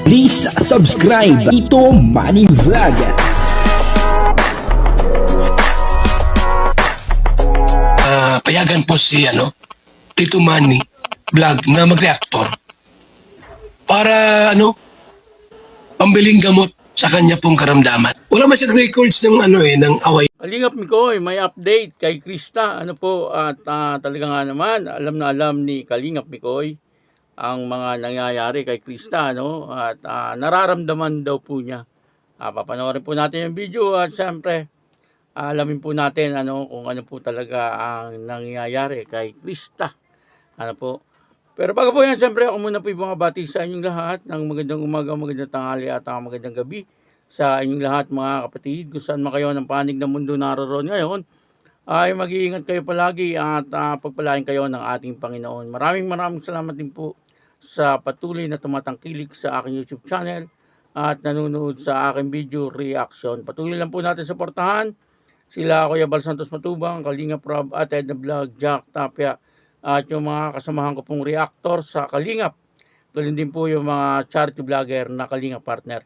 Please subscribe Ito Money Vlog. Payagan po si Tito Manny Vlog na mag-reactor para pambiling gamot sa kanya pong karamdaman. Wala man siyang records ng ng away. Kalingap Mikoy, may update kay Krista. At talaga nga naman, alam na alam ni Kalingap Mikoy ang mga nangyayari kay Krista, at nararamdaman daw po niya. Papanoorin po natin yung video at siyempre alamin po natin kung ano po talaga ang nangyayari kay Krista. Pero bago po yan, siyempre ako muna po yung mga bati sa inyong lahat ng magandang umaga, magandang tanghali at magandang gabi sa inyong lahat mga kapatid. Kung saan man kayo ng panig ng mundo naroon ngayon, ay mag-iingat kayo palagi at pagpalain kayo ng ating Panginoon. Maraming salamat din po sa patuloy na tumatangkilik sa aking YouTube channel at nanonood sa aking video reaction. Patuloy lang po natin suportahan sila Kuya Bal Santos Matubang, Kalingap Rob at Edna Vlog, Jack Tapia at yung mga kasamahan ko pong reactor sa Kalingap. Galing din po yung mga charity vlogger na Kalingap partner.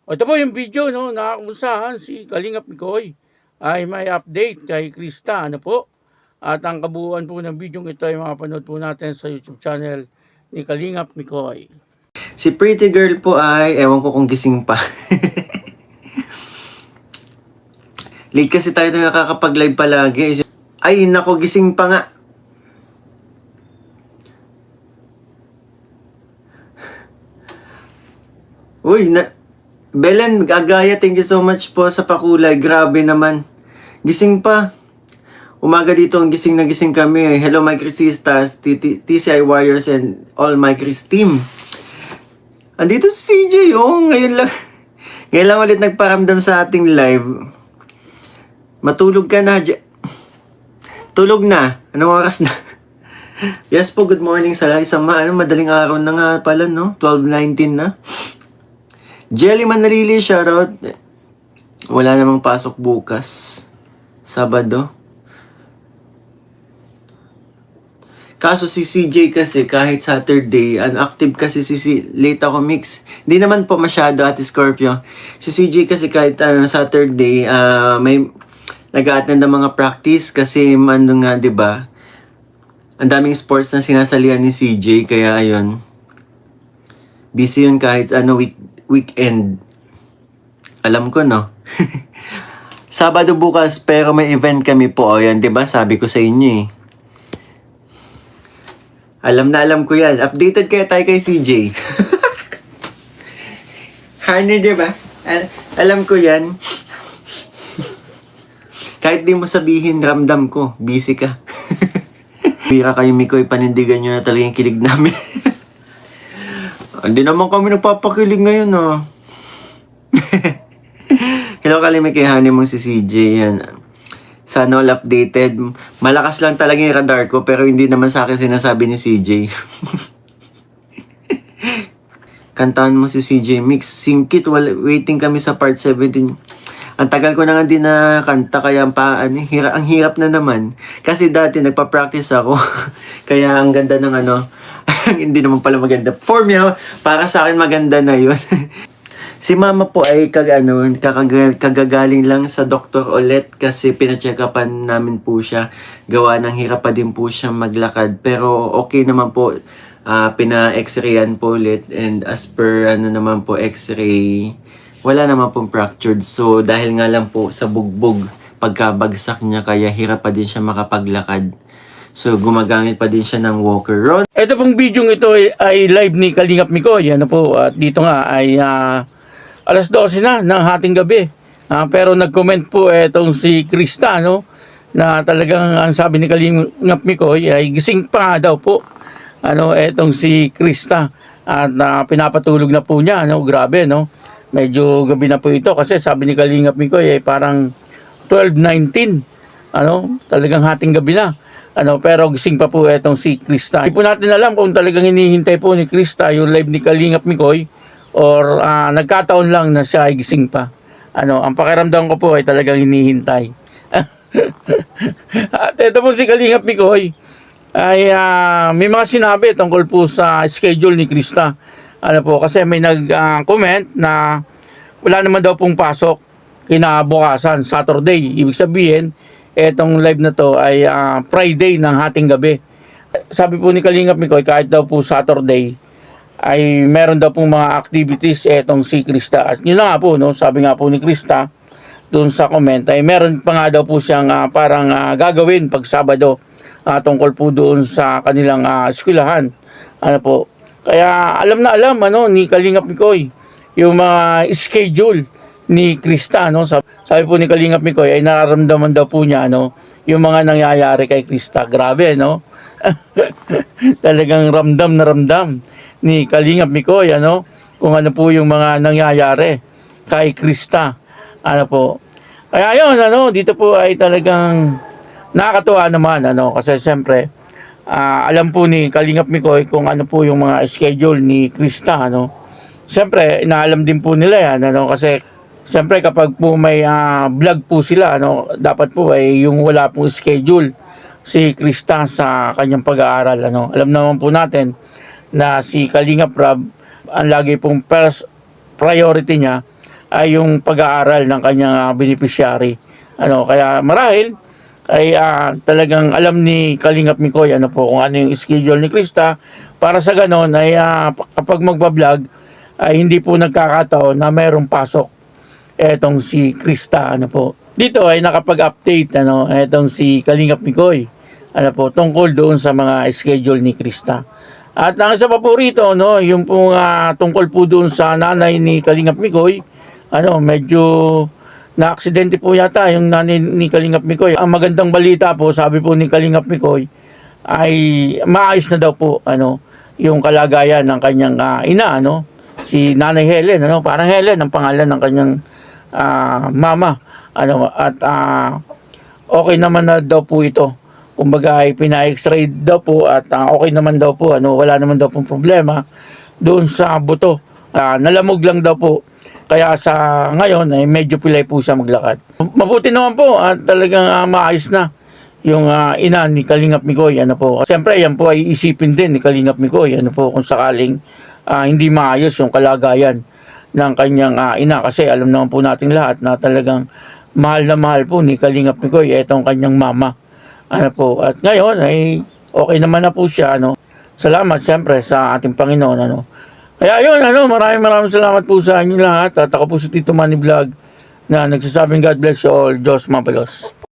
Ito po yung video na kung saan si Kalingap Mikoy ay may update kay Krista. At ang kabuuan po ng video ito ay mapanood po natin sa YouTube channel ni Kalingap Mikoy. Si Pretty Girl po ay, ewan ko kung gising pa. Late kasi tayo na nakakapag-live palagi. Ay, nako, gising pa nga. Uy, Belen, Agaya, thank you so much po sa pakulay. Grabe naman. Gising pa. Umaga dito, gising na gising kami. Hello, my Chrisistas, TCI Warriors, and all my Chris team. Andito si CJ, ngayon lang ulit nagparamdam sa ating live. Matulog ka na, tulog na. Anong oras na? Yes po, good morning sa lahat. Madaling araw na nga pala, 12:19 na. Jellyman Narili, shoutout. Wala namang pasok bukas. Sabado. Kaso si CJ kasi kahit Saturday, unactive kasi late ako mix. Hindi naman po masyado Ate Scorpio. Si CJ kasi kahit Saturday, may nag-a-attend ng mga practice kasi nga, 'di ba? Ang daming sports na sinasalihan ni CJ kaya ayun. Busy yun kahit weekend. Alam ko, no? Sabado bukas pero may event kami po. O yan, 'di ba? Sabi ko sa inyo eh. Alam ko yan. Updated kaya tayo kay CJ. Honey, diba? Alam ko yan. Kahit di mo sabihin, ramdam ko. Busy ka. Pira kayo, Mikoy. Panindigan nyo na talaga yung kilig namin. Hindi naman kami nagpapakilig ngayon, Hello, kalimay kay honey mong si CJ. Yan. Sana all updated. Malakas lang talaga yung radar ko pero hindi naman sa akin sinasabi ni CJ. Kantahan mo si CJ Mix. Singkit, waiting kami sa part 17. Ang tagal ko na nga din na kanta kaya ang hirap na naman. Kasi dati nagpa-practice ako. Kaya ang ganda ng hindi naman pala maganda. For me, para sa akin maganda na yun. Si mama po ay kagagaling lang sa doktor ulit kasi pina-check-upan namin po siya. Gawa ng hirap pa din po siya maglakad. Pero okay naman po, pina-x-rayan po ulit. And as per naman po x-ray, wala naman pong fractured. So dahil nga lang po sa bugbog, pagkabagsak niya kaya hirap pa din siya makapaglakad. So gumagamit pa din siya ng walker rod. Ito pong video ito ay live ni Kalingap Mikoy. At dito nga ay alas 12 na ng hating gabi. Pero nag-comment po itong si Krista, na talagang ang sabi ni Kalingap Mikoy ay gising pa daw po. Itong si Krista. At pinapatulog na po niya, grabe, Medyo gabi na po ito kasi sabi ni Kalingap Mikoy ay parang 12:19. Talagang hating gabi na. Pero gising pa po itong si Krista. Hindi po natin alam kung talagang hinihintay po ni Krista yung live ni Kalingap Mikoy or nagkataon lang na siya ay gising pa. Ang pakiramdam ko po ay talagang hinihintay. At ito po si Kalingap Mikoy ay may mga sinabi tungkol po sa schedule ni Krista. Ano po, kasi may nag-comment na wala naman daw pong pasok kinabukasan, Saturday. Ibig sabihin, etong live na to ay Friday ng hating gabi. Sabi po ni Kalingap Mikoy, kahit daw po Saturday, ay meron daw pong mga activities etong si Krista. At yun na nga po, no? Sabi nga po ni Krista, doon sa comment, ay meron pa nga daw po siyang parang gagawin pag Sabado tungkol po doon sa kanilang eskwelahan. Ano po, kaya alam na alam ni Kalingap Mikoy yung mga schedule ni Krista, no? Sabi po ni Kalingap Mikoy ay nararamdaman daw po niya yung mga nangyayari kay Krista. Grabe, no? Talagang ramdam na ramdam ni Kalingap Mikoy kung ano po yung mga nangyayari kay Krista. Ano po. Kaya yun, dito po ay talagang nakakatuwa naman, kasi siyempre, alam po ni Kalingap Mikoy kung ano po yung mga schedule ni Krista, Siyempre, inaalam din po nila yan, kasi siyempre kapag po may vlog po sila, dapat po ay yung wala pong schedule si Krista sa kanyang pag-aaral, Alam naman po natin na si Kalingap Rab, ang lagi pong first priority niya ay yung pag-aaral ng kanyang beneficiary. Kaya marahil ay talagang alam ni Kalingap Mikoy kung ano yung schedule ni Krista, para sa ganon ay kapag magbablog ay hindi po nagkakataon na mayroong pasok etong si Krista. Dito ay nakapag-update etong si Kalingap Mikoy tungkol doon sa mga schedule ni Krista. At ang isa pa po rito, yung pong tungkol po doon sa nanay ni Kalingap Mikoy, medyo na-aksidente po yata yung nanay ni Kalingap Mikoy. Ang magandang balita po, sabi po ni Kalingap Mikoy, ay maayos na daw po yung kalagayan ng kanyang ina, si Nanay Helen, parang Helen ang pangalan ng kanyang mama, at okay naman na daw po ito. Kumbaga ay pina-x-ray daw po at okay naman daw po, wala naman daw pong problema doon sa buto. Nalamog lang daw po. Kaya sa ngayon ay medyo pilay po siya maglakad. Mabuti naman po at talagang maayos na yung ina ni Kalingap Mikoy. Siyempre yan po ay isipin din ni Kalingap Mikoy kung sakaling hindi maayos yung kalagayan ng kanyang ina, kasi alam naman po natin lahat na talagang mahal na mahal po ni Kalingap Mikoy itong kanyang mama. At ngayon ay okay naman na po siya. Salamat siyempre sa ating Panginoon. Kaya yun, maraming salamat po sa inyo lahat. At ako po si Tito Manny Vlog na nagsasabing God bless you all. Diyos mabalos.